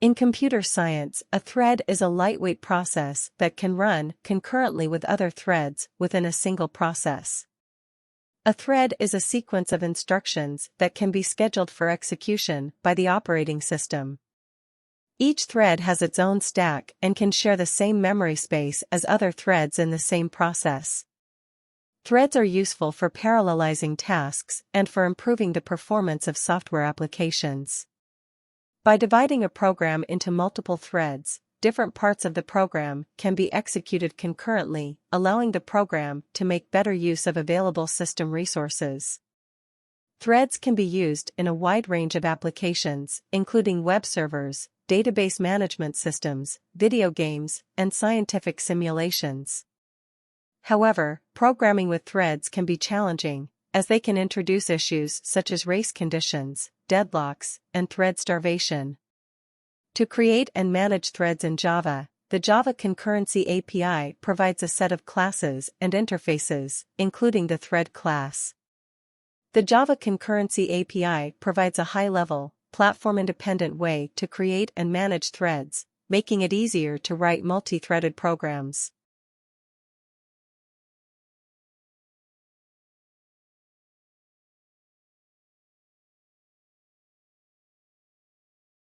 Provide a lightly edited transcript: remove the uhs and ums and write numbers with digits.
In computer science, a thread is a lightweight process that can run concurrently with other threads within a single process. A thread is a sequence of instructions that can be scheduled for execution by the operating system. Each thread has its own stack and can share the same memory space as other threads in the same process. Threads are useful for parallelizing tasks and for improving the performance of software applications. By dividing a program into multiple threads, different parts of the program can be executed concurrently, allowing the program to make better use of available system resources. Threads can be used in a wide range of applications, including web servers, database management systems, video games, and scientific simulations. However, programming with threads can be challenging, as they can introduce issues such as race conditions, deadlocks, and thread starvation. To create and manage threads in Java, the Java Concurrency API provides a set of classes and interfaces, including the thread class. The Java Concurrency API provides a high-level, platform-independent way to create and manage threads, making it easier to write multi-threaded programs.